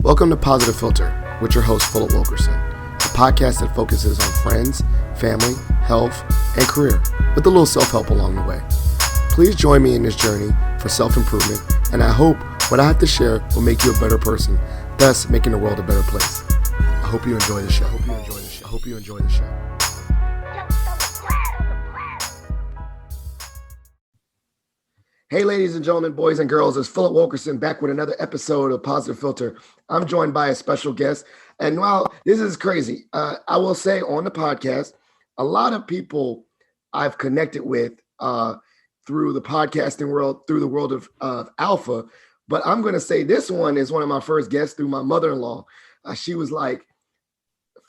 Welcome to Positive Philter with your host, Philip Wilkerson, a podcast that focuses on friends, family, health, and career, with a little self-help along the way. Please join me in this journey for self-improvement, and I hope what I have to share will make you a better person, thus making the world a better place. I hope you enjoy the show. I hope you enjoy the show. Hey, ladies and gentlemen, boys and girls, it's Philip Wilkerson back with another episode of Positive Philter. I'm joined by a special guest. And while this is crazy, I will say on the podcast, a lot of people I've connected with through the podcasting world, through the world of Alpha. But I'm going to say this one is one of my first guests through my mother-in-law. She was like,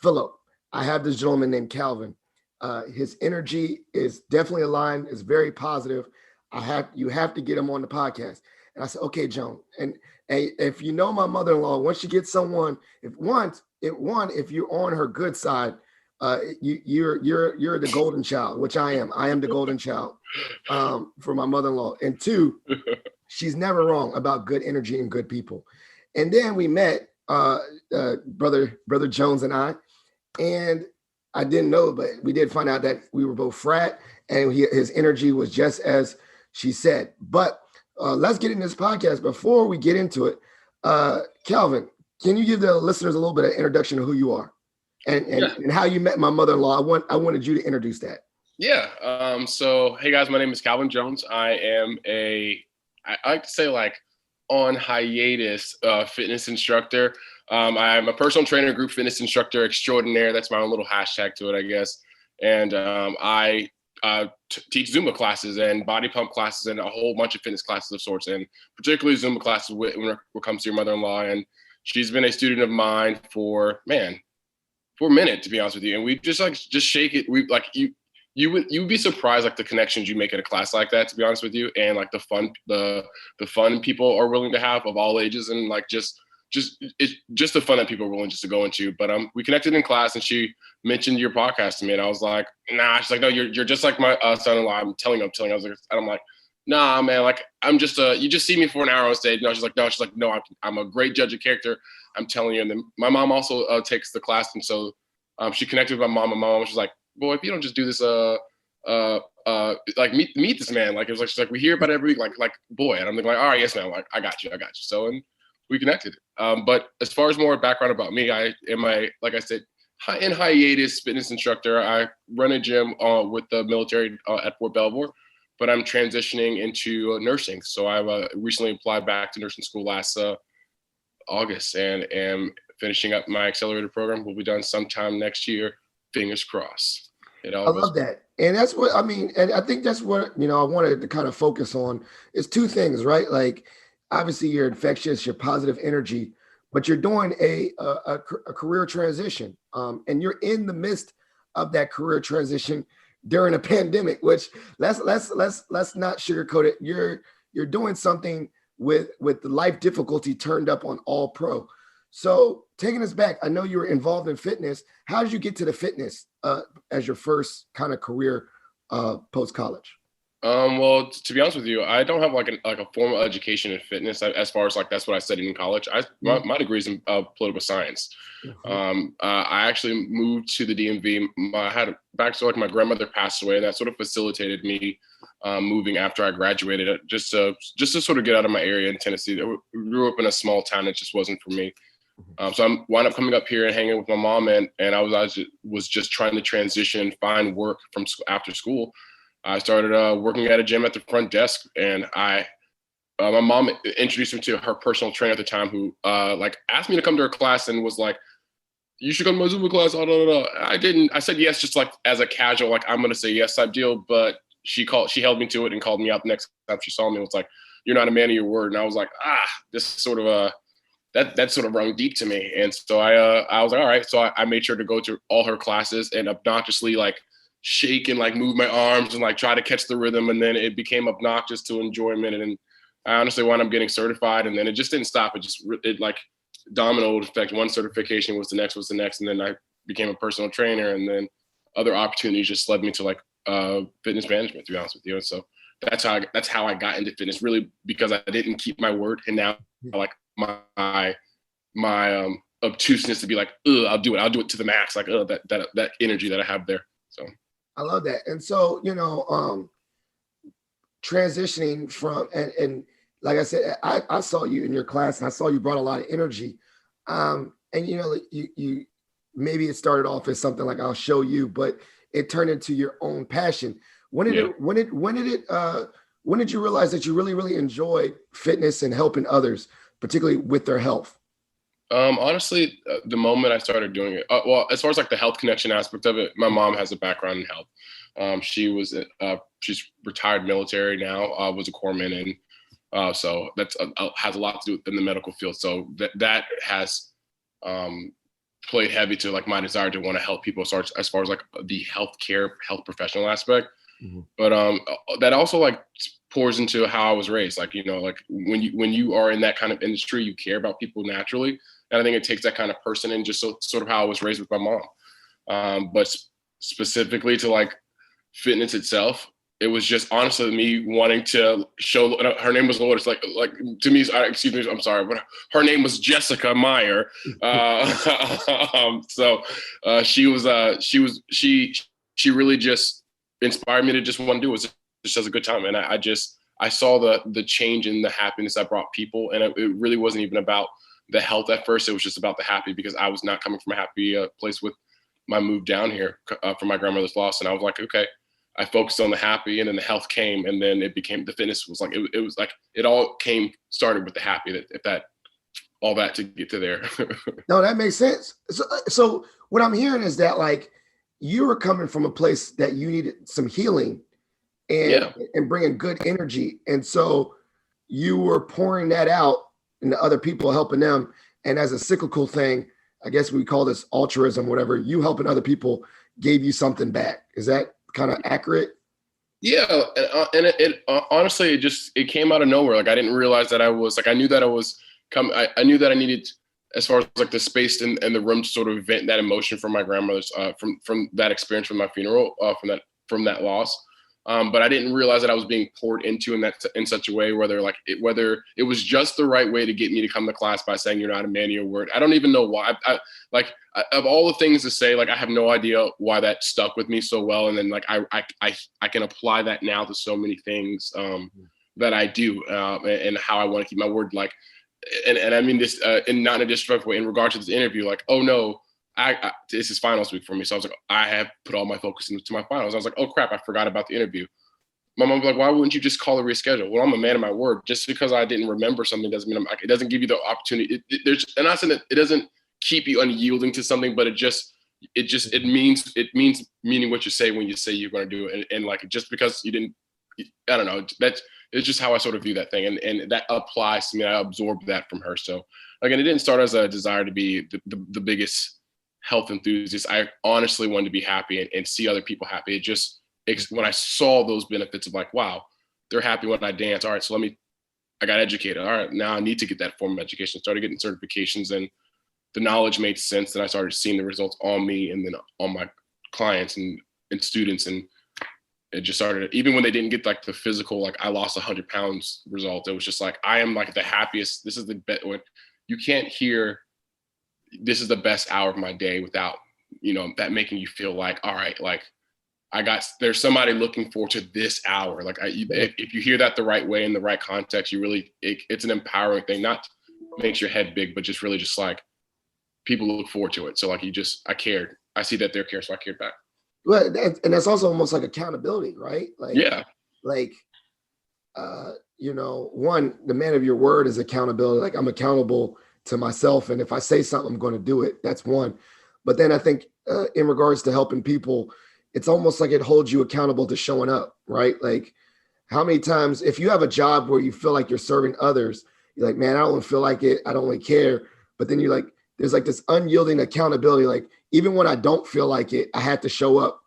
Philip, I have this gentleman named Calvin. His energy is definitely aligned, is very positive. You have to get him on the podcast. And I said, okay, Joan. And if you know my mother-in-law, once you get someone, if you're on her good side, you're the golden child, which I am. I am the golden child for my mother-in-law. And two, she's never wrong about good energy and good people. And then we met brother Jones and I didn't know, but we did find out that we were both frat, and his energy was just as she said. But let's get into this podcast. Before we get into it, Calvin, can you give the listeners a little bit of introduction of who you are and how you met my mother-in-law? I wanted you to introduce that. Yeah. So, hey guys, my name is Calvin Jones. I am I like to say like on hiatus fitness instructor. I'm a personal trainer, group fitness instructor extraordinaire. That's my own little hashtag to it, I guess. And I teach Zumba classes and body pump classes and a whole bunch of fitness classes of sorts, and particularly Zumba classes when it comes to your mother-in-law. And she's been a student of mine for a minute, to be honest with you. And we just shake it. We like you'd be surprised like the connections you make at a class like that, to be honest with you, and like the fun people are willing to have of all ages, and like it's just the fun that people are willing just to go into. But we connected in class, and she mentioned your podcast to me, and I was like, nah. She's like, no, you're just like my son-in-law. I'm telling. I was like, and I'm like, nah, man. Like I'm just you just see me for an hour on stage. No, she's like, no. I'm a great judge of character. I'm telling you. And then my mom also takes the class, and so she connected with my mom. And my mom was just like, boy, if you don't just do this, like meet this man. Like it was like she's like, we hear about it every week. Like boy, and I'm like, all right, yes, man. Like I got you. So and we connected. But as far as more background about me, I am like I said, in hiatus fitness instructor. I run a gym with the military at Fort Belvoir, but I'm transitioning into nursing. So I recently applied back to nursing school last August and am finishing up my accelerated program. Will be done sometime next year. Fingers crossed. I love that. And that's what I mean. And I think that's what, I wanted to kind of focus on is two things, right? Like, obviously you're infectious, you're positive energy, but you're doing a career transition. And you're in the midst of that career transition during a pandemic, which let's not sugarcoat it. You're doing something with the life difficulty turned up on all pro. So taking us back, I know you were involved in fitness. How did you get to the fitness as your first kind of career post-college? Well, to be honest with you, I don't have like a formal education in fitness as far as like that's what I studied in college. My degree is in political science. Mm-hmm. I actually moved to the DMV. I had a backstory, like my grandmother passed away, and that sort of facilitated me moving after I graduated, just to sort of get out of my area in Tennessee. I grew up in a small town. It just wasn't for me. So I wound up coming up here and hanging with my mom, and I was just trying to transition and find work from after school. I started working at a gym at the front desk, and my mom introduced me to her personal trainer at the time, who like asked me to come to her class and was like, "You should come to my Zumba class." I didn't. I said yes, just like as a casual, like I'm gonna say yes type deal. But she held me to it and called me out the next time she saw me. And was like, "You're not a man of your word." And I was like, this sort of that sort of rung deep to me. And so I was like, all right. So I made sure to go to all her classes and obnoxiously like shake and like move my arms and like try to catch the rhythm. And then it became obnoxious to enjoyment. And I honestly wound up getting certified, and then it just didn't stop. It like domino effect. One certification was the next. And then I became a personal trainer, and then other opportunities just led me to like fitness management, to be honest with you. And so that's how I got into fitness, really, because I didn't keep my word. And now like my my obtuseness to be like, ugh, I'll do it to the max, like that energy that I have there. So I love that. And so, transitioning from and like I said, I saw you in your class and I saw you brought a lot of energy. And you maybe it started off as something like I'll show you, but it turned into your own passion. When did when did you realize that you really, really enjoyed fitness and helping others, particularly with their health? Honestly, the moment I started doing it, well, as far as like the health connection aspect of it, my mom has a background in health. She's retired military now, was a corpsman, and so that's has a lot to do in the medical field. So that has played heavy to like my desire to want to help people as far as like the health professional aspect. Mm-hmm. But that also like pours into how I was raised. Like, like when you are in that kind of industry, you care about people naturally. And I think it takes that kind of person, and just sort of how I was raised with my mom. But specifically to like fitness itself, it was just honestly me wanting to show. Her name was Lourdes. Like to me, excuse me, I'm sorry, but her name was Jessica Meyer. She really just inspired me to just want to do it. Just as a good time, and I saw the change in the happiness I brought people, and it really wasn't even about the health at first. It was just about the happy, because I was not coming from a happy place with my move down here from my grandmother's loss, and I was like, okay. I focused on the happy, and then the health came, and then it became the fitness was like it was like it all started with the happy. All that to get to there. No, that makes sense. So what I'm hearing is that like you were coming from a place that you needed some healing and bringing good energy, and so you were pouring that out into other people, helping them, and as a cyclical thing, I guess we call this altruism, whatever. You helping other people gave you something back. Is that kind of accurate? Yeah, and it honestly it came out of nowhere. Like I didn't realize that I was like I knew that I was I knew that I needed, as far as like the space and the room to sort of vent that emotion from my grandmother's from that experience from my funeral from that loss. But I didn't realize that I was being poured into in such a way whether it was just the right way to get me to come to class by saying you're not a man of your word. I don't even know why. Of all the things to say, like I have no idea why that stuck with me so well. And then like I can apply that now to so many things that I do and how I want to keep my word. Like, and I mean this and not in a disrespectful way in regard to this interview. Like, oh no. This is finals week for me. So I was like, I have put all my focus into my finals. I was like, oh crap, I forgot about the interview. My mom was like, why wouldn't you just call a reschedule? Well, I'm a man of my word. Just because I didn't remember something doesn't mean it doesn't give you the opportunity. And I said that it doesn't keep you unyielding to something, but it means meaning what you say when you say you're going to do it. And like, just because you didn't, I don't know, it's just how I sort of view that thing. And that applies to me. I absorbed that from her. So again, it didn't start as a desire to be the biggest health enthusiast. I honestly wanted to be happy and see other people happy. When I saw those benefits of like, wow, they're happy when I dance. All right, so I got educated. All right, now I need to get that form of education. Started getting certifications, and the knowledge made sense. Then I started seeing the results on me and then on my clients and students. And it just started, even when they didn't get like the physical, like I lost 100 pounds result. It was just like, I am like the happiest. This is the best. When you can't hear, this is the best hour of my day without, that making you feel like, all right, like there's somebody looking forward to this hour. Like if you hear that the right way in the right context, it's an empowering thing, not makes your head big, but just really just like people look forward to it. So like I cared. I see that they're caring, so I cared back. Well, and that's also almost like accountability, right? Like, yeah. Like, one, the man of your word is accountability. Like I'm accountable to myself. And if I say something, I'm going to do it. That's one. But then I think in regards to helping people, it's almost like it holds you accountable to showing up, right? Like how many times, if you have a job where you feel like you're serving others, you're like, man, I don't feel like it. I don't really care. But then you're like, there's like this unyielding accountability. Like even when I don't feel like it, I had to show up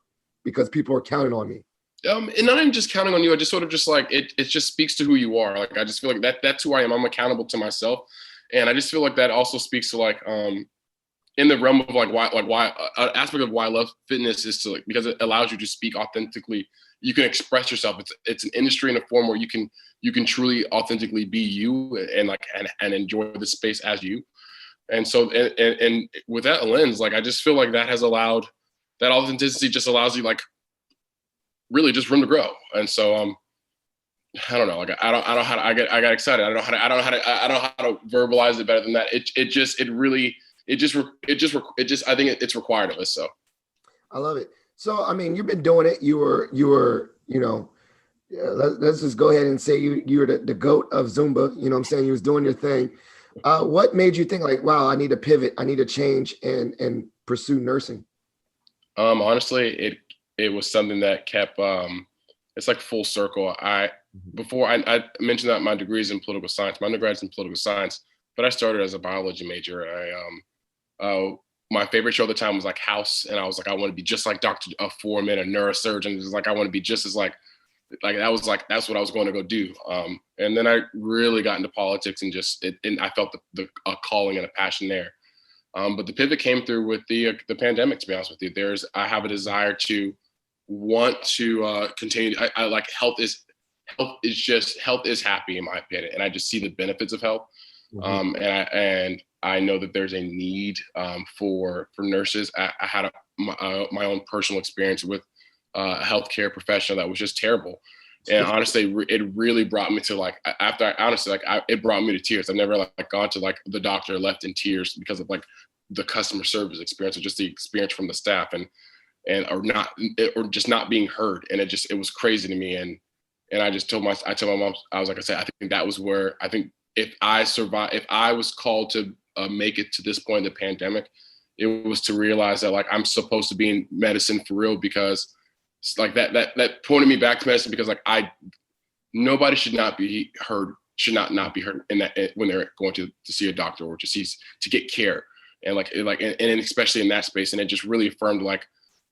because people are counting on me. And not even just counting on you. I just sort of just like, it just speaks to who you are. Like, I just feel like that's who I am. I'm accountable to myself. And I just feel like that also speaks to like, in the realm of like why an aspect of why I love fitness is to like, because it allows you to speak authentically. You can express yourself. It's an industry in a form where you can truly authentically be you and like, and enjoy the space as you. And so, and with that lens, like, I just feel like that has allowed, that authenticity just allows you, like, really just room to grow. And so, I don't know, like, I don't know how to, I got excited. I don't know how to, I don't know how to verbalize it better than that. I think it's required of us. So. I love it. So, I mean, you've been doing it. You were, let's just go ahead and say you were the GOAT of Zumba. You know what I'm saying? You was doing your thing. What made you think like, wow, I need to pivot, I need to change and pursue nursing? Honestly, it was something that kept, it's like full circle. Before I mentioned that my degree is in political science, my undergrad's in political science, but I started as a biology major. My favorite show at the time was like House, and I was like, I want to be just like Dr. Foreman, a neurosurgeon. It was like, I want to be just as like that was like, that's what I was going to go do. And then I really got into politics and and I felt a calling and a passion there. But the pivot came through with the pandemic. To be honest with you, I have a desire to want to continue. I like health is happy, in my opinion, and I just see the benefits of health. Mm-hmm. And I know that there's a need for nurses. I had my own personal experience with a healthcare professional that was just terrible. And honestly, it really brought me to like, it brought me to tears. I've never like gone to like the doctor left in tears because of like the customer service experience or just the experience from the staff and or just not being heard. And it was crazy to me. And I told my mom, I was like, I said, I think that was where I think if I was called to make it to this point in the pandemic, it was to realize that like, I'm supposed to be in medicine for real, because it's like that pointed me back to medicine, because like nobody should not be heard be heard in that when they're going to see a doctor or to get care. And and especially in that space. And it just really affirmed like,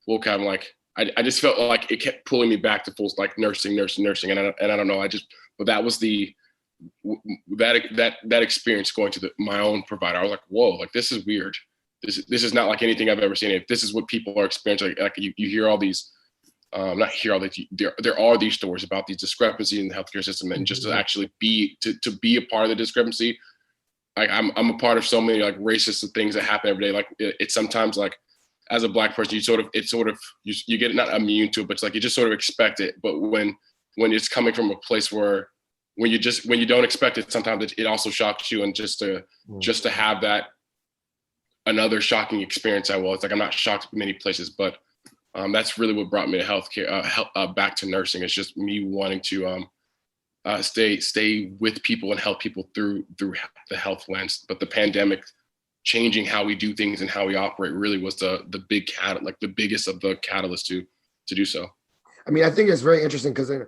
well, Kevin, like, I just felt like it kept pulling me back to full, like nursing. And I don't know. But that was that experience going to my own provider. I was like, whoa, like, this is weird. This is not like anything I've ever seen. If this is what people are experiencing, like you hear all these, not hear all that, there are these stories about these discrepancies in the healthcare system, and just to actually be a part of the discrepancy. Like I'm a part of so many like racist things that happen every day. Like it's sometimes like, as a Black person, you get not immune to it, but it's like you just sort of expect it. But when it's coming from a place where when you don't expect it, sometimes it also shocks you. And just to have that another shocking experience, it's like I'm not shocked in many places, but that's really what brought me to healthcare, back to nursing. It's just me wanting to stay with people and help people through the health lens. But the pandemic changing how we do things and how we operate really was the biggest of the catalysts to do so. I mean, I think it's very interesting because, I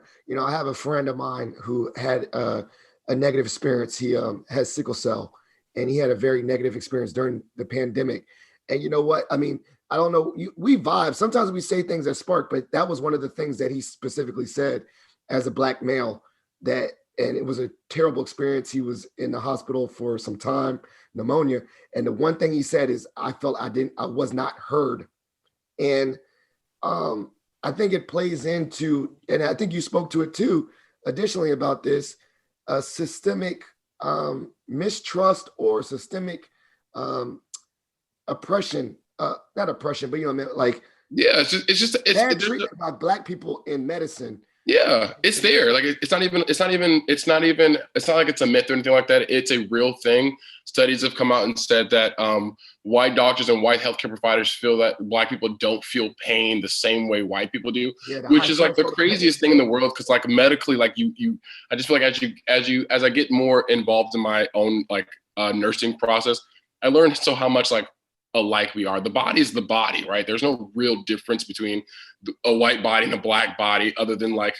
have a friend of mine who had a negative experience. He has sickle cell, and he had a very negative experience during the pandemic. And you know what? I mean, I don't know. We vibe. Sometimes we say things that spark, but that was one of the things that he specifically said as a Black male, and it was a terrible experience. He was in the hospital for some time, pneumonia. And the one thing he said is, I felt I was not heard. And I think it plays into, and I think you spoke to it too, additionally about this, systemic mistrust or systemic oppression, not oppression, but like, yeah, it's bad treatment by Black people in medicine. Yeah, it's there. Like it's not like it's a myth or anything like that. It's a real thing. Studies have come out and said that white doctors and white healthcare providers feel that Black people don't feel pain the same way white people do, which is like the craziest thing in the world. Because like medically, like I just feel like as I get more involved in my own like nursing process, I learned how much like alike we are. The body is the body, right? There's no real difference between a white body and a Black body, other than like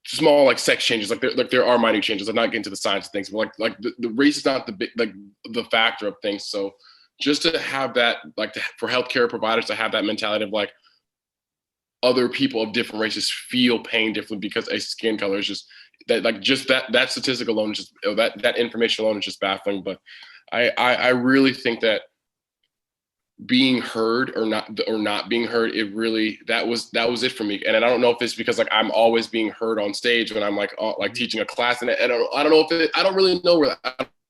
small like sex changes. Like there are minor changes. I'm not getting to the science of things, but like the race is not the big like the factor of things. So just to have that, like for healthcare providers to have that mentality of like other people of different races feel pain differently because a skin color is just that statistic alone is just that information alone is just baffling. But I really think that being heard or not being heard, it really, that was it for me. And I don't know if it's because like I'm always being heard on stage when I'm like teaching a class, and I don't know if I don't really know where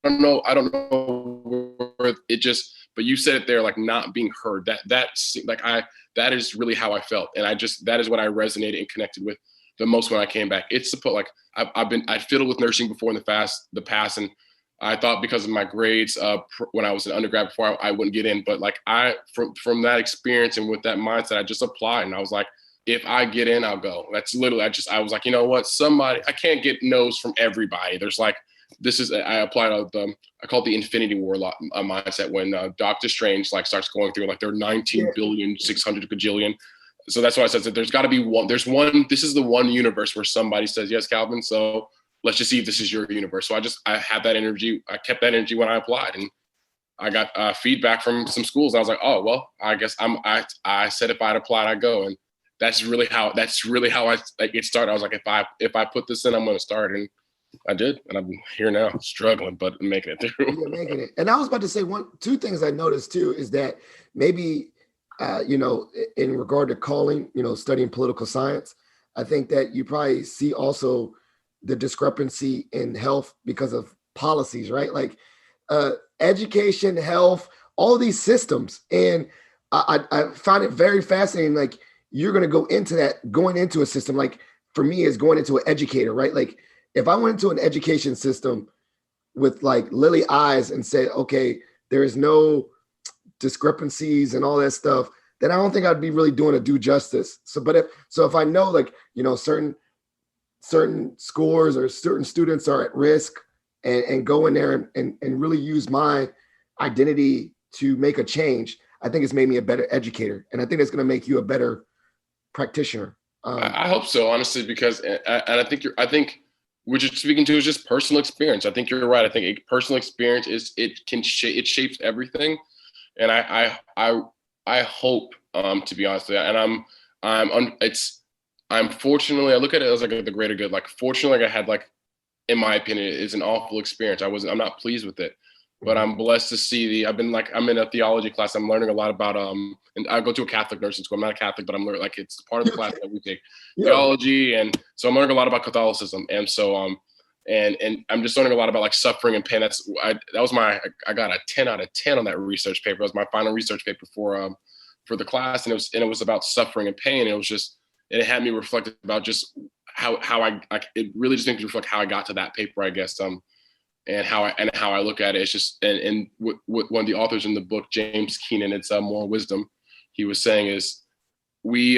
don't know where it just, but you said it there, like not being heard. That is really how I felt, and that is what I resonated and connected with the most when I came back. It's to put like I fiddled with nursing before in the past, and I thought because of my grades when I was an undergrad before I wouldn't get in, but like from that experience and with that mindset, I just applied, and I was like, if I get in, I'll go. That's literally, I was like, you know what, I can't get no's from everybody. There's like, I applied I call it the Infinity War mindset when Doctor Strange like starts going through like there are 19 billion, 600 gajillion. So that's why I said that there's got to be one. This is the one universe where somebody says, yes, Calvin. So let's just see if this is your universe. So I had that energy. I kept that energy when I applied, and I got feedback from some schools. I was like, oh, well, I guess I said if I'd applied, I'd go. And that's really how it started. I was like, if I put this in, I'm going to start. And I did. And I'm here now struggling, but making it through. You're making it. And I was about to say two things I noticed too, is that maybe, in regard to calling, studying political science, I think that you probably see also the discrepancy in health because of policies, right? Like education, health, all of these systems. And I find it very fascinating. Like you're going to going into a system, like for me is going into an educator, right? Like if I went into an education system with like lily eyes and said, okay, there is no discrepancies and all that stuff, then I don't think I'd be really doing a due justice. So if I know like, certain scores or certain students are at risk and go in there and really use my identity to make a change, I think it's made me a better educator. And I think it's going to make you a better practitioner. I hope so, honestly, because, and I think what you're speaking to is just personal experience. I think you're right. I think a personal experience it shapes everything. And I hope, to be honest with you, and I'm fortunately, I look at it as like the greater good. Like fortunately, I had like, in my opinion, it is an awful experience. I'm not pleased with it, but I'm blessed to see I'm in a theology class. I'm learning a lot about, and I go to a Catholic nursing school. I'm not a Catholic, but I'm learning, like, it's part of the class that we take theology. And so I'm learning a lot about Catholicism. And so, and I'm just learning a lot about like suffering and pain. I got a 10 out of 10 on that research paper. It was my final research paper for the class. And it was about suffering and pain. And it had me reflect about just how it really just makes me reflect how I got to that paper, I guess. And how I look at it. It's just, and what one of the authors in the book, James Keenan, it's Moral Wisdom, he was saying is we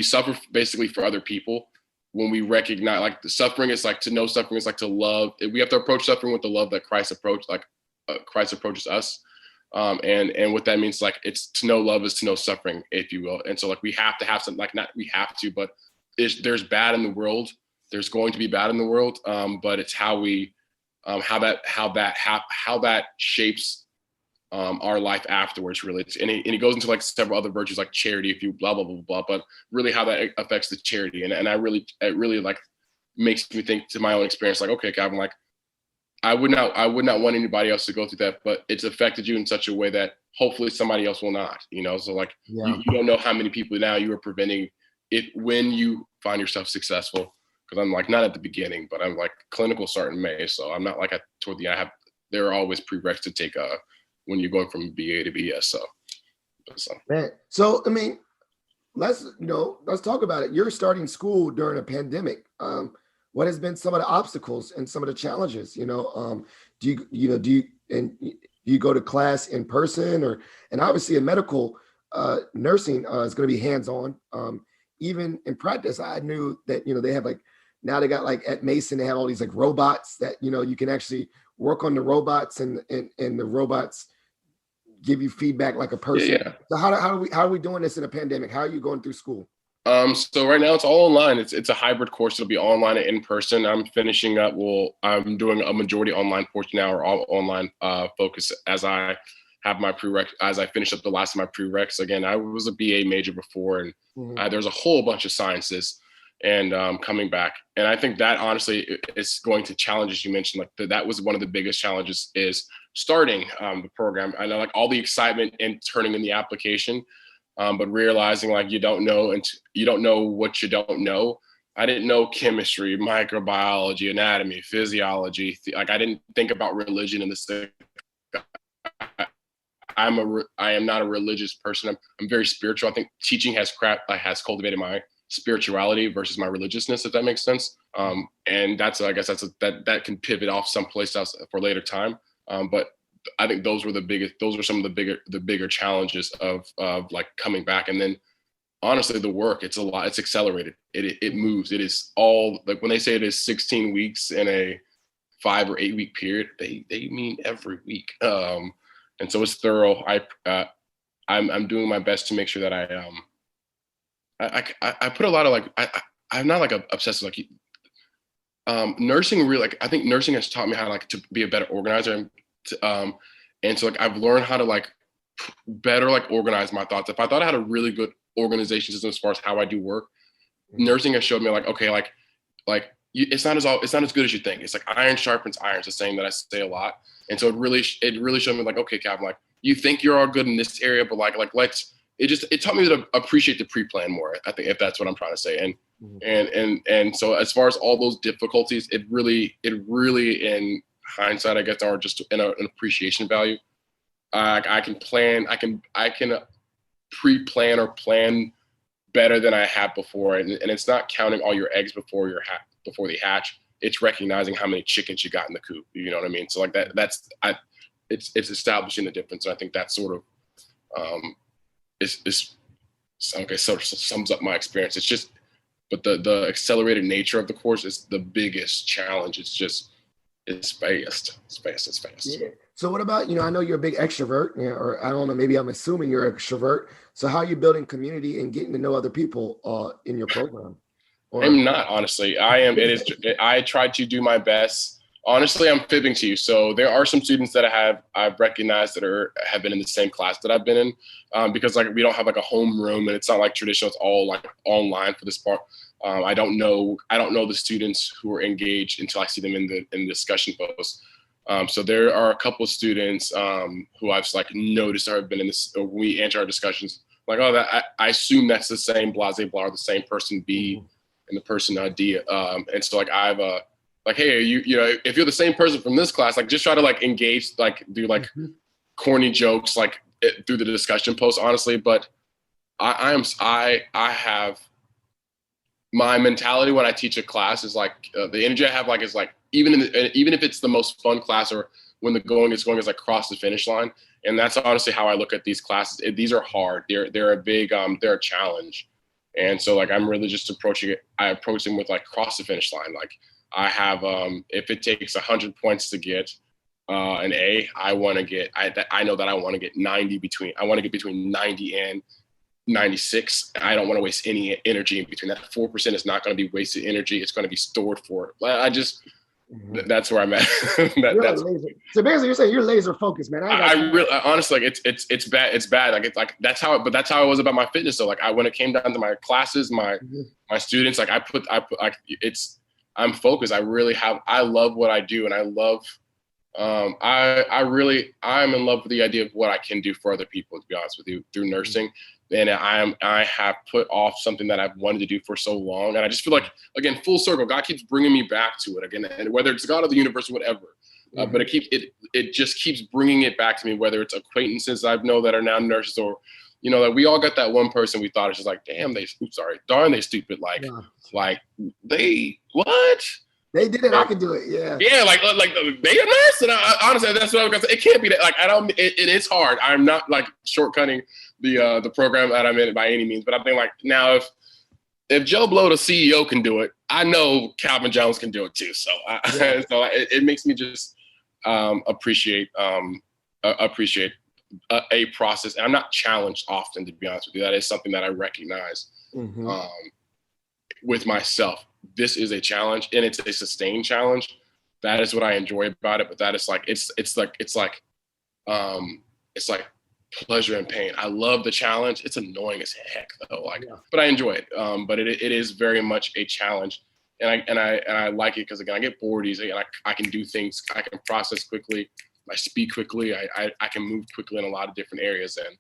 suffer basically for other people when we recognize, like, the suffering is like, to know suffering is like to love. We have to approach suffering with the love that Christ approaches us. And what that means, like, it's to know love is to know suffering, if you will. And so like we have to have something, like, not we have to, but there's bad in the world. There's going to be bad in the world. But it's how that shapes our life afterwards, really. And he goes into like several other virtues like charity, if you blah blah blah blah, but really how that affects the charity. And it really like makes me think to my own experience, like, okay, Calvin, like I would not want anybody else to go through that, but it's affected you in such a way that hopefully somebody else will not, so like you don't know how many people now you are preventing it when you find yourself successful. Because I'm like not at the beginning, but I'm like clinical start in May, so I'm not like toward the end. There are always prereqs to take when you're going from BA to BS. So. Man, so I mean, let's talk about it. You're starting school during a pandemic. What has been some of the obstacles and some of the challenges? Do you go to class in person and obviously in medical nursing is going to be hands-on. Even in practice, I knew that they have like. Now they got like at Mason, they have all these like robots that, you can actually work on the robots and the robots give you feedback like a person. Yeah. So how are we doing this in a pandemic? How are you going through school? So right now it's all online. It's a hybrid course. It'll be online and in person. I'm finishing up. I'm doing a majority online portion now, or all online focus as I have my prereqs, as I finish up the last of my prereqs. Again, I was a BA major before, and there's a whole bunch of sciences and coming back. And I think that honestly is going to challenge, as you mentioned, like that was one of the biggest challenges is starting the program. I know like all the excitement and turning in the application, but realizing like you don't know what you don't know. I didn't know chemistry, microbiology, anatomy, physiology. Like I didn't think about religion in this. I am not a religious person. I'm very spiritual. I think teaching has cultivated my spirituality versus my religiousness, if that makes sense. And I guess that can pivot off someplace else for later time. But I think those are some of the bigger challenges of like coming back. And then honestly, the work, it's a lot, it's accelerated. It moves. It is all, like when they say it is 16 weeks in a 5 or 8 week period, they mean every week. And so it's thorough. I'm doing my best to make sure that I put a lot of like, I'm not like obsessive, like nursing really, like, I think nursing has taught me how to be a better organizer. And so like, I've learned how to like better like organize my thoughts. If I thought I had a really good organization system as far as how I do work, nursing has showed me like, okay, it's not as good as you think. It's like iron sharpens iron. It's a saying that I say a lot. And so it really showed me like, okay, Calvin, like you think you're all good in this area, but it taught me to appreciate the pre-plan more. I think, if that's what I'm trying to say. And so as far as all those difficulties, it really in hindsight, I guess, are just an appreciation value. I can pre-plan or plan better than I have before. And it's not counting all your eggs before they hatch. It's recognizing how many chickens you got in the coop. You know what I mean? So like it's establishing the difference. And I think that sort of sort of sums up my experience. It's just, but the accelerated nature of the course is the biggest challenge. It's fast. Yeah. So what about, I know you're a big extrovert, or I don't know, maybe I'm assuming you're an extrovert. So how are you building community and getting to know other people in your program? I'm not, honestly. I try to do my best. Honestly, I'm fibbing to you. So there are some students that I've recognized that have been in the same class that I've been in, because like we don't have like a home room, and it's not like traditional. It's all like online for this part. I don't know the students who are engaged until I see them in the discussion post. So there are a couple of students who I've like noticed or have been in this. When we enter our discussions, like, oh, I assume that's the same blase blah, or the same person B and the person D. And so like I've like, hey, you know, if you're the same person from this class, like just try to like engage, like do like corny jokes like through the discussion post, honestly. But I have my mentality when I teach a class is like the energy I have like is like even if it's the most fun class or when the going is like cross the finish line. And that's honestly how I look at these classes. These are hard. They're a big they're a challenge. And so like I'm really just approaching it. I approach them with like cross the finish line. Like I have if it takes 100 points to get an A, I know that I want to get 90 between. I want to get between 90 and 96. I don't want to waste any energy in between. That 4% is not going to be wasted energy. It's going to be stored for it. That's where I'm at. That's so basically you're saying you're laser focused, man. I really honestly like it's bad. It's bad. Like it's like that's how it was about my fitness. So like when it came down to my classes, my students, like I'm focused. I love what I do, and I love I'm in love with the idea of what I can do for other people, to be honest with you, through nursing. And I have put off something that I've wanted to do for so long. And I just feel like, again, full circle, God keeps bringing me back to it again. And whether it's God or the universe or whatever, but it just keeps bringing it back to me, whether it's acquaintances I know that are now nurses, or, you know, like we all got that one person we thought it's just like, darn, they stupid. Like what? They did it. I could do it. Yeah. Yeah. Like they a nurse. And honestly, that's what I was gonna say. It can't be that. Like it is hard. I'm not like shortcutting the program that I'm in by any means, but I think like now if Joe Blow, the CEO, can do it, I know Calvin Jones can do it too. So it makes me just appreciate a process. And I'm not challenged often, to be honest with you. That is something that I recognize with myself. This is a challenge, and it's a sustained challenge. That is what I enjoy about it. But that is like it's like pleasure and pain. I love the challenge. It's annoying as heck though. But I enjoy it. But it is very much a challenge, and I like it because again I get bored easily, and I can do things. I can process quickly. I speak quickly. I can move quickly in a lot of different areas, and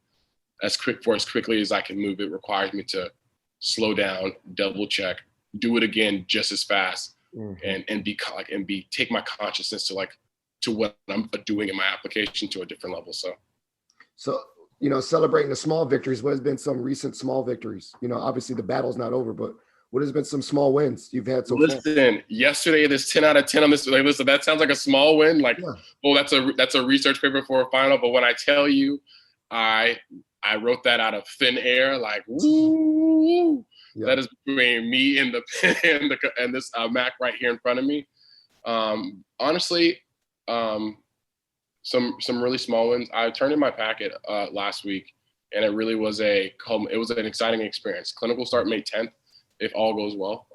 as quickly as I can move, it requires me to slow down, double check, do it again just as fast, Mhm. and take my consciousness to what I'm doing in my application to a different level. So, celebrating the small victories, what has been some recent small victories? Obviously the battle's not over, but what has been some small wins you've had so far? Listen, yesterday, this 10 out of 10 on this, like, listen, that sounds like a small win. Like, Yeah. oh, that's a research paper for a final. But when I tell you, I I wrote that out of thin air, like, woo, Yeah. that is between me and and this Mac right here in front of me. Honestly, some really small wins. I turned in my packet last week, and it really was it was an exciting experience. Clinical start May 10th, if all goes well,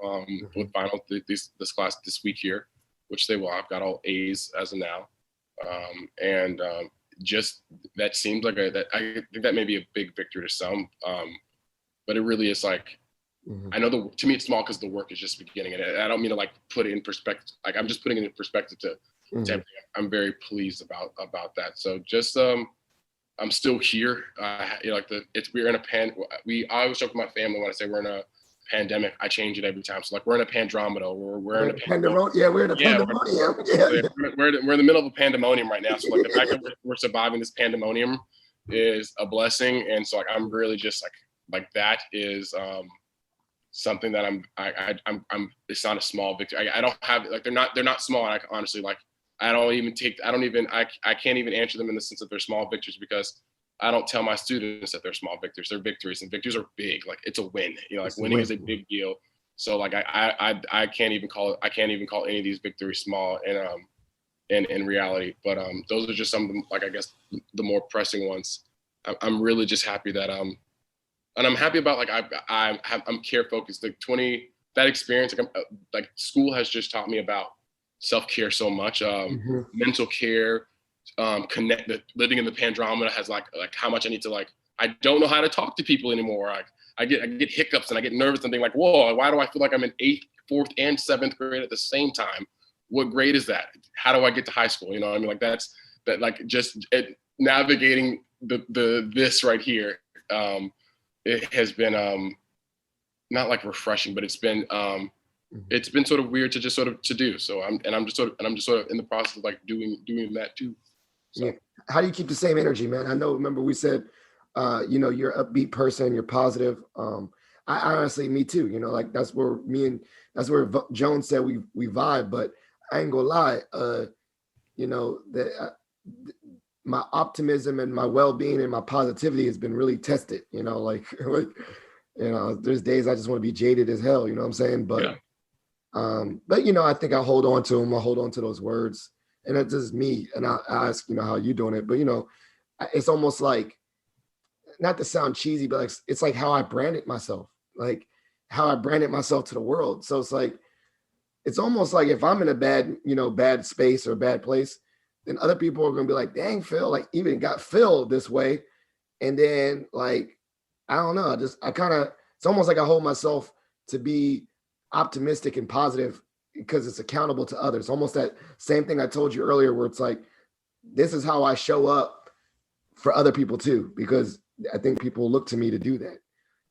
with final this class this week here, which they will. I've got all A's as of now, and just that seems like that. I think that may be a big victory to some, but it really is like. I know to me it's small because the work is just beginning, and I don't mean to like put it in perspective. Like I'm just putting it in perspective to everything. I'm very pleased about that. So just I'm still here. We're in a I always joke with my family when I say we're in a pandemic. I change it every time. So like we're in a pandromino, or we're in a pandemonium. Yeah, we're in a pandemonium. We're in the middle of a pandemonium right now. So like the fact that we're surviving this pandemonium is a blessing, and so like I'm really just like that is something that I'm it's not a small victory. I don't have like they're not small. And I honestly like I can't even answer them in the sense that they're small victories because I don't tell my students that they're small victories. They're victories, and victories are big. Like it's a win. Like winning is a big deal. So like I can't even call any of these victories small in reality. But those are just some of them, like I guess the more pressing ones. I'm really just happy that and I'm happy about like I'm care focused. Like that experience, like school has just taught me about self-care so much, mental care, living in the pandromina has like how much I need to like. I don't know how to talk to people anymore. I get hiccups and I get nervous and think like, whoa, why do I feel like I'm in 8th, 4th, and 7th grade at the same time? What grade is that? How do I get to high school? You know what I mean? Like that like just navigating this right here. It has been not like refreshing, but it's been sort of weird to just sort of to do. So I'm just sort of in the process of like doing that too. So. Yeah. How do you keep the same energy, man? I know. Remember we said, you're an upbeat person. You're positive. I honestly, me too. Like that's where Jones said we vibe. But I ain't gonna lie. My optimism and my well-being and my positivity has been really tested. There's days I just want to be jaded as hell. You know what I'm saying? But yeah. I think I'll hold on to them. I'll hold on to those words. And that's just me. And I'll ask, how you doing it. But, it's almost like, not to sound cheesy, but it's like how I branded myself, like how I branded myself to the world. So it's like, it's almost like if I'm in a bad space or a bad place, then other people are going to be like, dang, Phil, like even got Phil this way. And then like, I don't know, it's almost like I hold myself to be optimistic and positive because it's accountable to others. Almost that same thing I told you earlier, where it's like, this is how I show up for other people too, because I think people look to me to do that.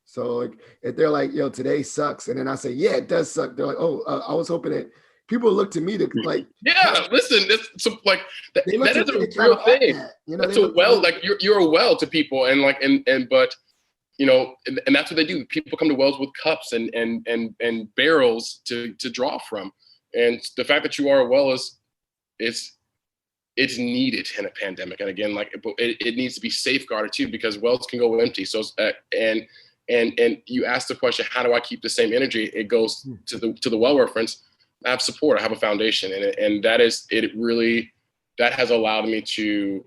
So like, if they're like, yo, today sucks. And then I say, yeah, it does suck. They're like, oh, I was hoping that people look to me to like, yeah, listen, that's so like that is a real thing. That's a well, like you're a well to people, and like but and that's what they do. People come to wells with cups and barrels to draw from, and the fact that you are a well it's needed in a pandemic. And again, like it needs to be safeguarded too, because wells can go empty. So and you ask the question, how do I keep the same energy? It goes to the well reference. I have support. I have a foundation, and that is it. Really, that has allowed me to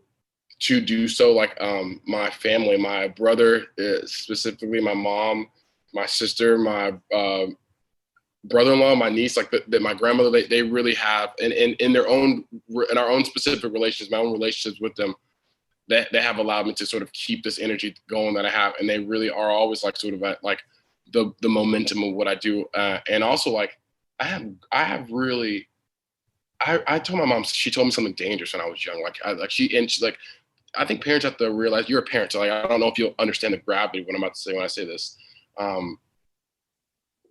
do so. Like my family, my brother, specifically my mom, my sister, my brother-in-law, my niece, like my grandmother, they really have, and in our own specific relationships, my own relationships with them, that they have allowed me to sort of keep this energy going that I have, and they really are always like sort of at like the momentum of what I do, and also like I told my mom, she told me something dangerous when I was young, she's like, I think parents have to realize you're a parent, so like I don't know if you'll understand the gravity of what I'm about to say when I say this.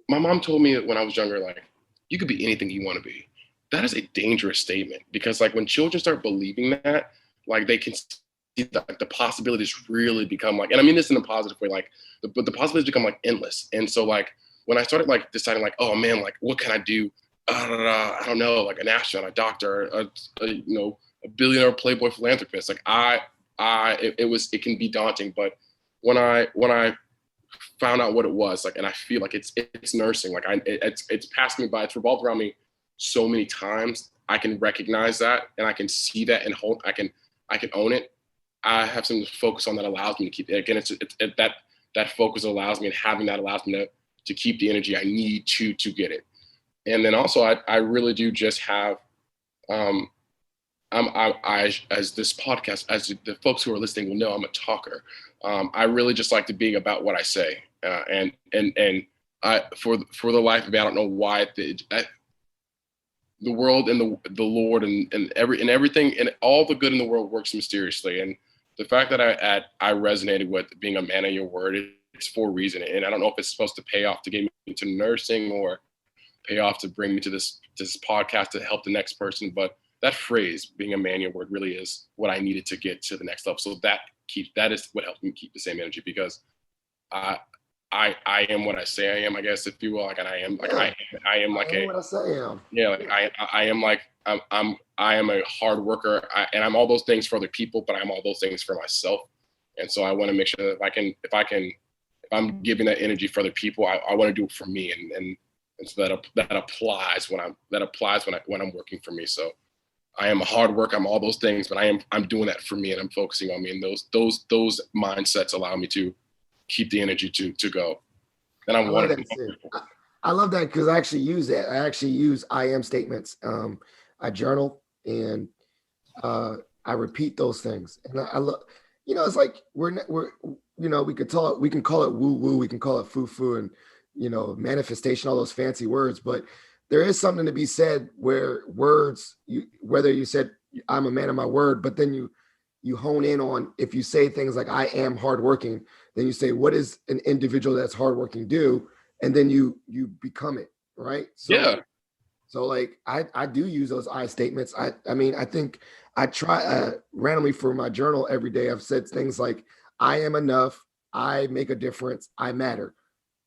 my mom told me that when I was younger, like, you could be anything you want to be. That is a dangerous statement because like when children start believing that, like they can see that like, the possibilities really become like, and I mean this in a positive way, like but the possibilities become like endless. And so like when I started like deciding like, oh man, like what can I do? I don't know, like an astronaut, a doctor, a billionaire playboy philanthropist. Like it can be daunting, but when I found out what it was, like, and I feel like it's nursing. Like it's passed me by. It's revolved around me so many times. I can recognize that, and I can see that, and hold. I can own it. I have something to focus on that allows me to keep. Again, it's that focus allows me, and having that allows me to keep the energy I need to get it. And then also, I really do just have. As this podcast, as the folks who are listening will know, I'm a talker. I really just like to be about what I say, and I for the life of me, I don't know why the world and the Lord and everything and all the good in the world works mysteriously. And the fact that I resonated with being a man of your word, it's for a reason. And I don't know if it's supposed to pay off to get me to nursing or pay off to bring me to this podcast to help the next person, but that phrase, being a man of your word, really is what I needed to get to the next level. So that is what helped me keep the same energy because I am what I say I am, I guess, if you will. Like, and I am like I am like what I say I am. Yeah, like I am like I am a hard worker, and I'm all those things for other people, but I'm all those things for myself. And so I want to make sure that if I'm giving that energy for other people, I want to do it for me, and so that applies when I'm working for me. So I am a hard worker. I'm all those things, but I'm doing that for me, and I'm focusing on me. And those mindsets allow me to keep the energy to go. And I'm one of them. I love that because I actually use that. I actually use I am statements. I journal and I repeat those things. And I love, it's like we can call it woo woo, we can call it foo foo, and manifestation, all those fancy words, but there is something to be said where words, whether you said I'm a man of my word, but then you hone in on, if you say things like I am hardworking, then you say, what does an individual that's hardworking do? And then you become it, right? So like I do use those I statements. I mean, I think I try randomly for my journal every day. I've said things like I am enough, I make a difference, I matter.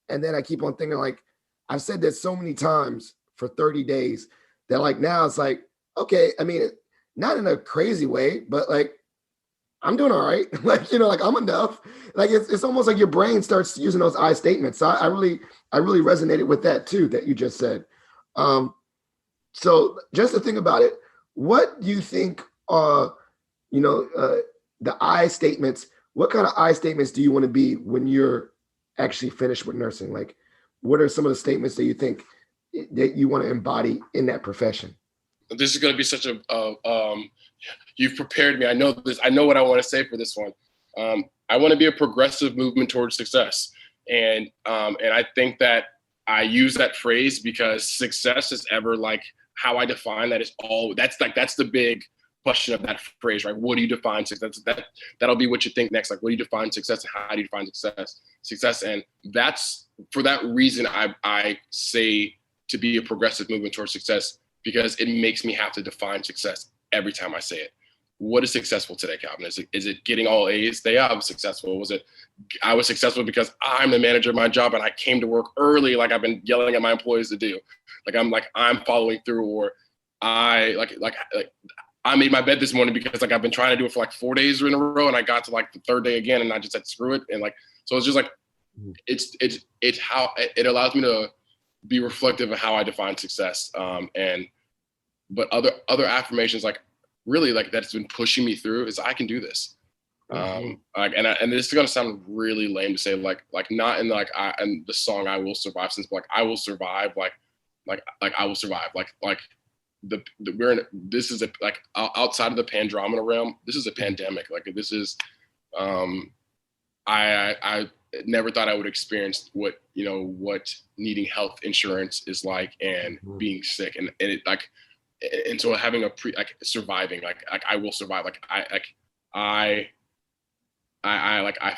And then I keep on thinking like I've said that so many times for 30 days that like now it's like, okay, I mean, not in a crazy way, but like I'm doing all right. Like, like I'm enough. Like it's almost like your brain starts using those I statements. So I really resonated with that too, that you just said. So just to think about it, what do you think the I statements, what kind of I statements do you want to be when you're actually finished with nursing? Like, what are some of the statements that you think that you want to embody in that profession? This is going to be such you've prepared me. I know this. I know what I want to say for this one. I want to be a progressive movement towards success. And I think that I use that phrase because success is ever like how I define that is all that's the big question of that phrase, right? What do you define success? That'll be what you think next. Like, what do you define success and how do you define success? And that's for that reason, I say to be a progressive movement towards success because it makes me have to define success every time I say it. What is successful today, Calvin? Is it getting all A's? I was successful. I was successful because I'm the manager of my job and I came to work early, like I've been yelling at my employees to do. I'm following through, or I made my bed this morning because like I've been trying to do it for like 4 days in a row, and I got to like the third day again, and I just said screw it, and like so it's just like it's how it allows me to be reflective of how I define success. But other affirmations like really like that's been pushing me through is I can do this. And this is gonna sound really lame to say like not in like and the song I will survive since, but like I will survive like I will survive like we're in this is a like outside of the Pandromeda realm, this is a pandemic. Like this is I never thought I would experience what needing health insurance is like and being sick and it like and so having surviving like I will survive like I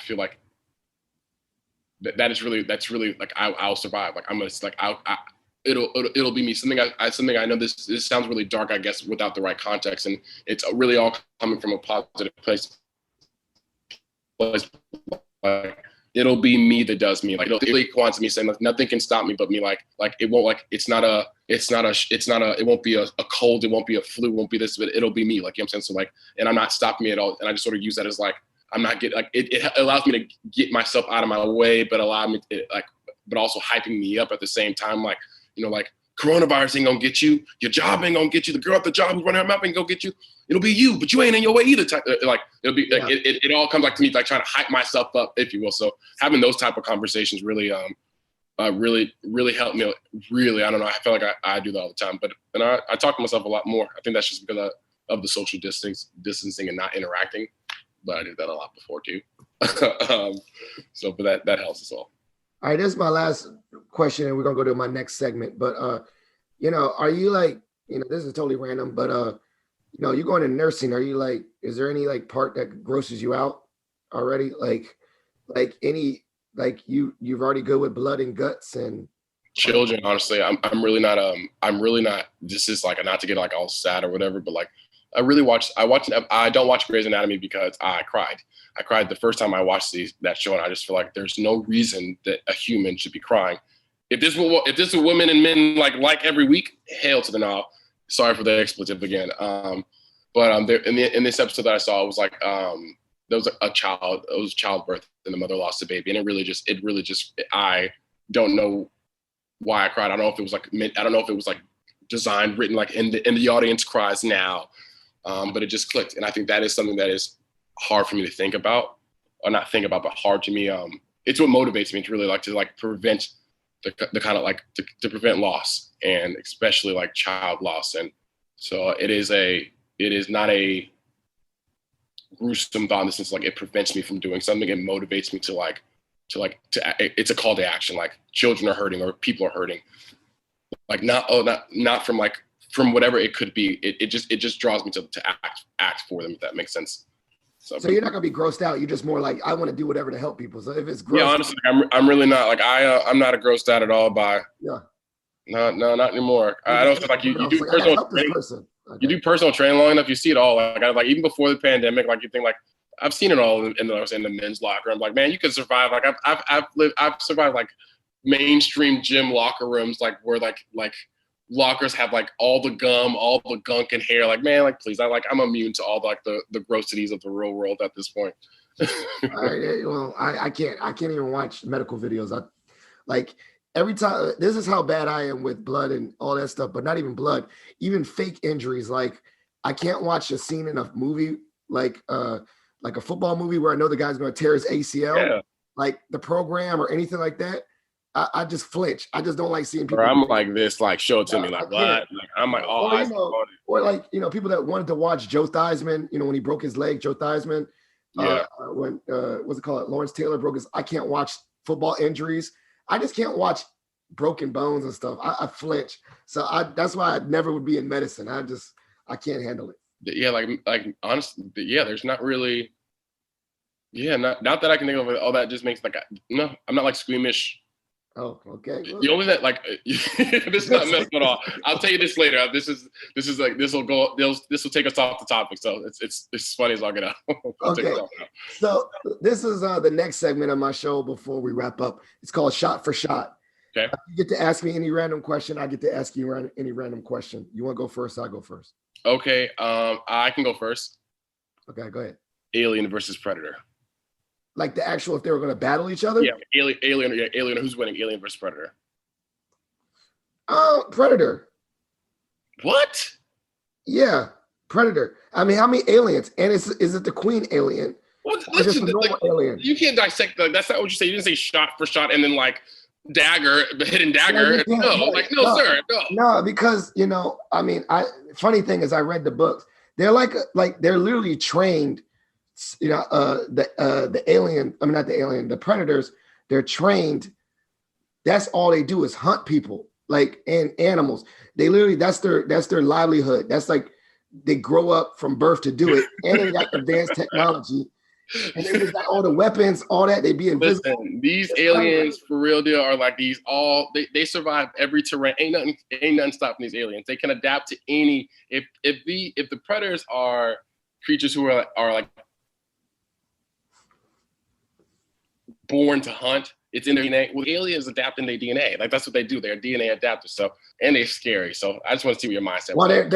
feel like that's really like I'll survive. Like I'm gonna like it'll be me. Something I know this sounds really dark, I guess, without the right context, and it's really all coming from a positive place. Like it'll be me that does me. Like it'll really quantum me saying like nothing can stop me but me. Like it won't like it's not a it won't be a cold, it won't be a flu, it won't be this, but it'll be me. Like you know what I'm saying? So like, and I'm not stopping me at all. And I just sort of use that as like I'm not getting like it allows me to get myself out of my way, but allow me to, like, but also hyping me up at the same time. Like, you know, like coronavirus ain't gonna get you, your job ain't gonna get you, the girl at the job who's running her mouth ain't gonna get you. It'll be you, but you ain't in your way either. Like it'll be like it all comes like to me like trying to hype myself up, if you will. So having those type of conversations really really helped me. Really, I don't know. I feel like I do that all the time, but and I talk to myself a lot more. I think that's just because of the social distancing and not interacting. But I did that a lot before too. So, but that helps us all. All right, this is my last question, and we're gonna go to my next segment. But you know, are you like, you know, this is totally random, but you know, you going to nursing, are you like, is there any like part that grosses you out already? Like any, like you've already good with blood and guts and children, honestly, I'm really not, this is like not to get like all sad or whatever, but like I don't watch Grey's Anatomy because I cried the first time I watched that show, and I just feel like there's no reason that a human should be crying. If this were women and men like every week, hail to the no. Sorry for the expletive again. But there in this episode that I saw, it was like there was it was childbirth and the mother lost a baby, and it really just I don't know why I cried. I don't know if it was like designed, written like in the audience cries now, but it just clicked, and I think that is something that is hard for me to think about, or not think about, but hard to me. It's what motivates me to really like to like prevent the kind of like to prevent loss, and especially like child loss. And so it is not a gruesome thought in the sense like it prevents me from doing something. It motivates me to it's a call to action. Like children are hurting or people are hurting. Like not from whatever it could be. It just draws me to act for them, if that makes sense. So you're not gonna be grossed out. You're just more like, I want to do whatever to help people. So if it's gross, yeah, honestly, I'm really not like I'm not grossed out at all by. Yeah. No, not anymore. I don't feel like you do personal training. Okay. You do personal training long enough, you see it all. Like even before the pandemic, like you think like I've seen it all in the men's locker. I'm like, man, you could survive. Like I've survived like mainstream gym locker rooms, like where like lockers have like all the gum, all the gunk and hair. Like, man, like please, I'm immune to all like the grossities of the real world at this point. All right, well, I can't even watch medical videos. I like every time. This is how bad I am with blood and all that stuff, but not even blood, even fake injuries. Like I can't watch a scene in a movie like a football movie where I know the guy's going to tear his ACL, like The Program or anything like that. I just flinch. I just don't like seeing people. Or I'm like this, like show it to me, like what? Like I'm like all eyes. Or like people that wanted to watch Joe Theismann, when he broke his leg, Joe Theismann. Yeah. When what's it called? Lawrence Taylor broke his. I can't watch football injuries. I just can't watch broken bones and stuff. I flinch. So that's why I never would be in medicine. I can't handle it. Yeah, like honestly, yeah. There's not really. Yeah, not that I can think of it. All that just makes no. I'm not like squeamish. Oh, okay. The only that like this is not messed at all. I'll tell you this later. This will take us off the topic. So it's funny as I'll get out. Okay. So this is the next segment of my show before we wrap up. It's called Shot for Shot. Okay. You get to ask me any random question. I get to ask you any random question. You want to go first? I'll go first. Okay. I can go first. Okay, go ahead. Alien versus Predator. Like the actual, if they were going to battle each other? Yeah, Alien. Who's winning? Alien versus Predator. Predator. What? Yeah, Predator. I mean, how many aliens? And is it the queen alien? Well, listen, alien? You can't dissect. That's not what you say. You didn't say shot for shot and then like dagger, the hidden dagger. No, sir. No, because I mean, funny thing is, I read the books. They're like they're literally trained. The alien. I mean, not the alien. The predators. They're trained. That's all they do is hunt people, and animals. They literally that's their livelihood. That's like they grow up from birth to do it, and they got advanced technology. And they just got all the weapons, all that. They be invisible. Listen, these aliens for real deal are like these they survive every terrain. Ain't nothing stopping these aliens. They can adapt to any if the predators are creatures who are like born to hunt, it's in their DNA. Well, aliens adapt in their DNA. Like that's what they do. They're DNA adapters. So and they're scary. So I just want to see what your mindset. Well, they're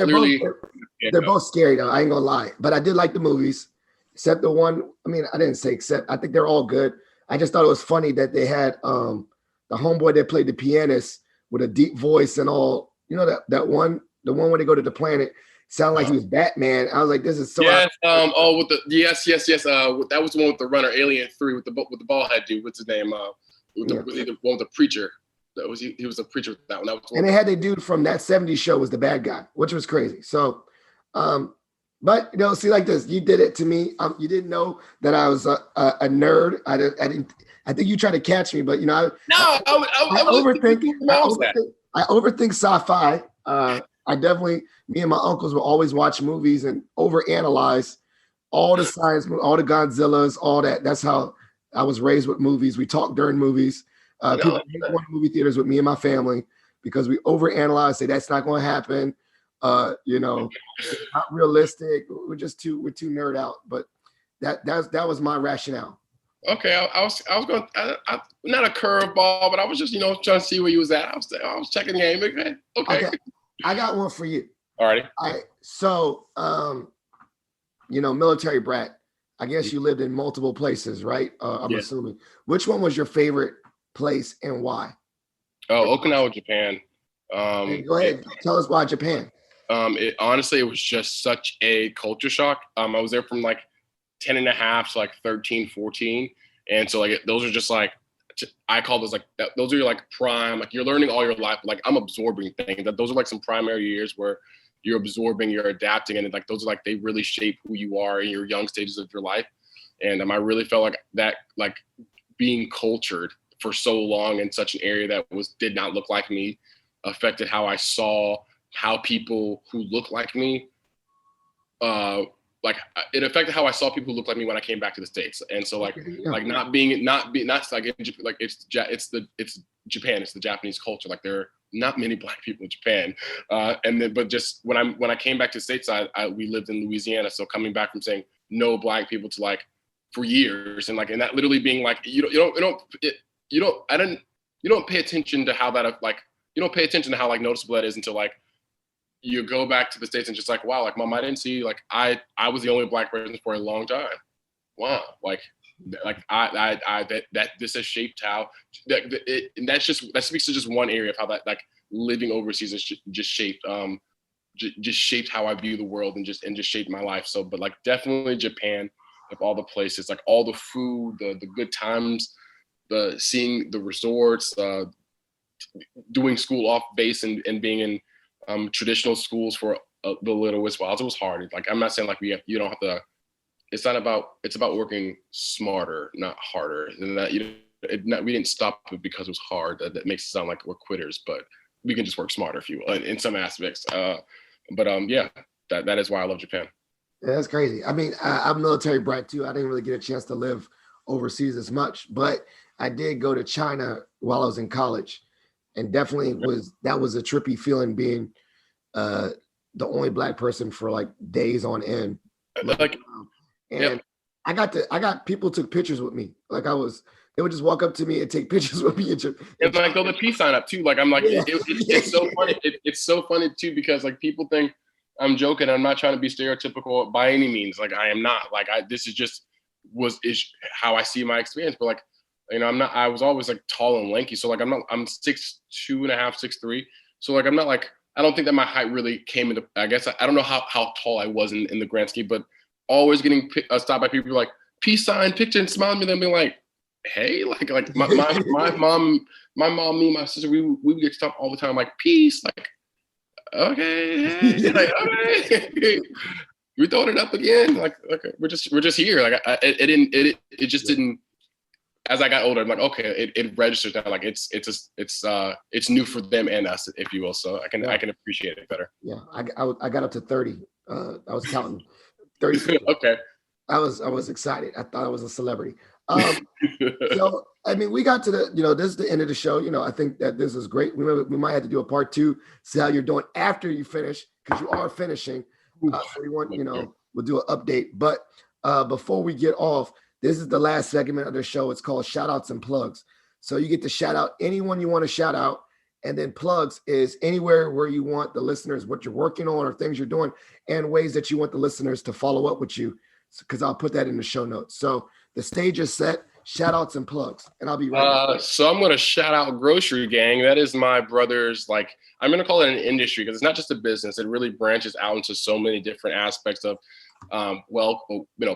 both scary though. I ain't gonna lie. But I did like the movies. Except the one, I mean, I didn't say except. I think they're all good. I just thought it was funny that they had the homeboy that played the pianist with a deep voice and all. You know the one where they go to the planet, sounded like he was Batman. I was like, this is so. Yes. With the yes. That was the one with the runner, Alien 3, with the bald head dude. What's his name? The one with the preacher. That was he was a preacher with that one. That was and they had the dude from that '70s show was the bad guy, which was crazy. So. But see, like this, you did it to me. You didn't know that I was a nerd. I didn't. I think you tried to catch me, but I overthink sci-fi. I definitely, me and my uncles will always watch movies and overanalyze all the science, all the Godzillas, all that. That's how I was raised with movies. We talk during movies. People go to movie theaters with me and my family because we overanalyze. Say that's not going to happen. It's not realistic. We're too nerd out. But that was my rationale. Okay, I was going not a curveball, but I was just trying to see where you was at. I was checking the game. Okay. I got one for you. All right. So military brat. I guess you lived in multiple places, right? I'm assuming. Which one was your favorite place and why? Oh, Okinawa, Japan. Go ahead. Tell us why Japan. It honestly, it was just such a culture shock. I was there from like 10 and a half to like 13, 14. And so like, those are just like, I call those like, those are your like prime, like you're learning all your life. Like I'm absorbing things. Those are like some primary years where you're absorbing, you're adapting. And like, those are like, they really shape who you are in your young stages of your life. And I really felt like that, like being cultured for so long in such an area that did not look like me affected how I saw how people who look like me, like it affected how I saw people who look like me when I came back to the States. And so like not like it's Japan, it's the Japanese culture. Like there are not many Black people in Japan. But just when I came back to the stateside, we lived in Louisiana. So coming back from saying no Black people to like for years and that literally being like you don't pay attention to how that like you don't pay attention to how like noticeable that is until like you go back to the States and just like, wow, like mom, I didn't see, like I was the only Black person for a long time. Wow. Like that this has shaped how and that speaks to just one area of how that like living overseas has just shaped how I view the world and just shaped my life. So, but like definitely Japan, of all the places, like all the food, the good times, seeing the resorts, doing school off base and being in traditional schools for the little while. It was hard. Like I'm not saying like you don't have to. It's about working smarter, not harder. And that we didn't stop it because it was hard. That makes it sound like we're quitters, but we can just work smarter, if you will, in some aspects. Yeah, that is why I love Japan. Yeah, that's crazy. I mean, I'm military brat too. I didn't really get a chance to live overseas as much, but I did go to China while I was in college. And definitely that was a trippy feeling being the only Black person for like days on end. I got people took pictures with me. Like they would just walk up to me and take pictures with me. And like throw the peace sign up too. Like I'm like, it's so funny. It's so funny too, because like people think I'm joking. I'm not trying to be stereotypical by any means. Like I am not. Like this is how I see my experience. But like, I was always like tall and lanky. So like I'm 6'2.5", 6'3". So like I'm not like, I don't think that my height really came into, I guess I don't know how tall I was in the grand scheme, but always getting stopped by people like peace sign, picture, and smiling at me. Then being like, hey, like my mom, me, my sister, we would get stopped all the time, like peace, like okay, hey, like okay. We're throwing it up again. Like, okay, we're just here. Like it just didn't. As I got older, I'm like, okay, it registers that like it's new for them and us, if you will. So I can appreciate it better. Yeah, I got up to 30. I was counting 30. Okay. I was excited. I thought I was a celebrity. So I mean, we got to the this is the end of the show. I think that this is great. We might have to do a part two, see how you're doing after you finish, because you are finishing. So we want we'll do an update. But before we get off, this is the last segment of the show. It's called shout outs and plugs. So you get to shout out anyone you want to shout out. And then plugs is anywhere where you want the listeners, what you're working on or things you're doing, and ways that you want the listeners to follow up with you, because I'll put that in the show notes. So the stage is set. Shout outs and plugs, and I'll be right back. So I'm going to shout out Grocery Gang. That is my brother's, I'm going to call it an industry, because it's not just a business. It really branches out into so many different aspects of,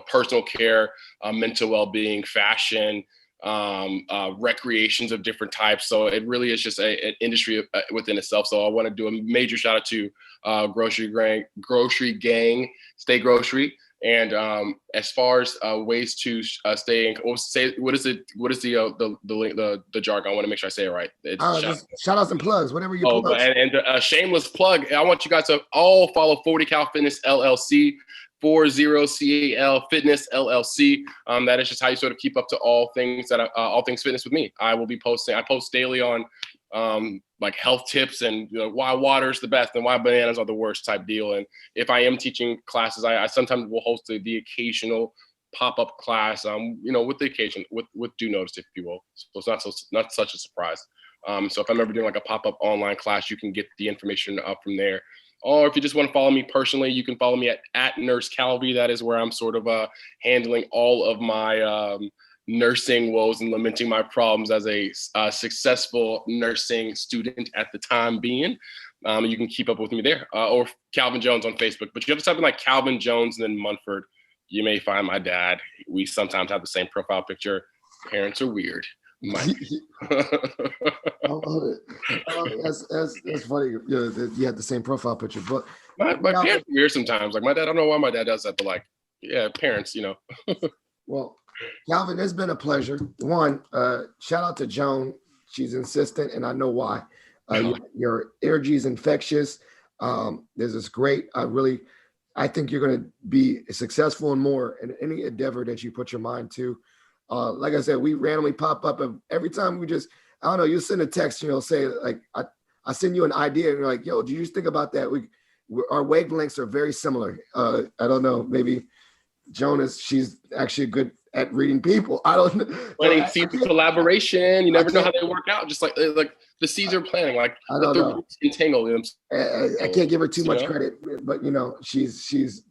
personal care, mental well-being, fashion, recreations of different types. So it really is just an industry within itself. So I want to do a major shout out to Grocery Gang, Stay Grocery. And as far as ways to stay in, what is the jargon? I want to make sure I say it right. Shout outs and plugs, whatever you. And a shameless plug. I want you guys to all follow 40 Cal Fitness LLC. 40CAL Fitness LLC. That is just how you sort of keep up to all things fitness with me. I will be posting. I post daily on health tips and why water is the best and why bananas are the worst type deal. And if I am teaching classes, I sometimes will host the occasional pop-up class. With the occasion with due notice, if you will. So it's not such a surprise. So if I'm ever doing a pop-up online class, you can get the information up from there. Or if you just want to follow me personally, you can follow me at Nurse Calvi. That is where I'm sort of handling all of my nursing woes and lamenting my problems as a successful nursing student at the time being. You can keep up with me there, or Calvin Jones on Facebook. But you have something like Calvin Jones and then Munford, you may find my dad. We sometimes have the same profile picture. Parents are weird. Mike. I love it. That's funny. You had the same profile picture, but my parents are weird sometimes. My dad, I don't know why my dad does that, but parents, Well, Calvin, it's been a pleasure. One, shout out to Joan. She's insistent, and I know why. Your energy is infectious. This is great. I think you're going to be successful and more in any endeavor that you put your mind to. Like I said, we randomly pop up, and every time you send a text, say I send you an idea, and you're like, yo, do you just think about that? Our wavelengths are very similar. I don't know, maybe Jonas, she's actually good at reading people. I don't know. Planning seeds of collaboration. You never know how they work out. Just like the seeds are planning. I don't know. Entangle them. I can't give her too much credit, but she's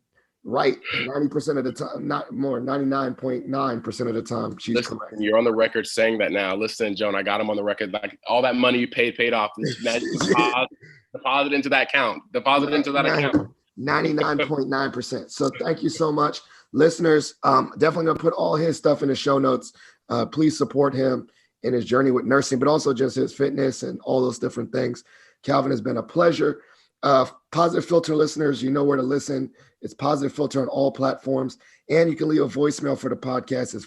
right 90% of the time, not more, 99.9% of the time. She's correct. You're on the record saying that now. Listen, Joan, I got him on the record. All that money you paid off. Deposit into that account. Deposit into that account. 99.9%. So thank you so much. Listeners, definitely going to put all his stuff in the show notes. Please support him in his journey with nursing, but also just his fitness and all those different things. Calvin, has been a pleasure. Positive Filter listeners, you know where to listen. It's Positive Filter on all platforms. And you can leave a voicemail for the podcast. It's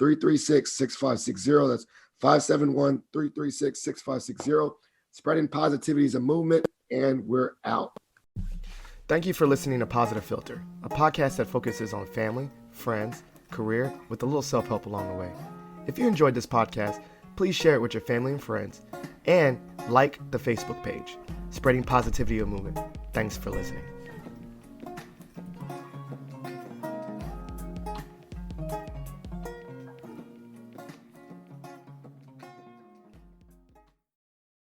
571-336-6560. That's 571-336-6560. Spreading positivity is a movement, and we're out. Thank you for listening to Positive Filter, a podcast that focuses on family, friends, career, with a little self-help along the way. If you enjoyed this podcast, please share it with your family and friends, and like the Facebook page, Spreading Positivity a Movement. Thanks for listening.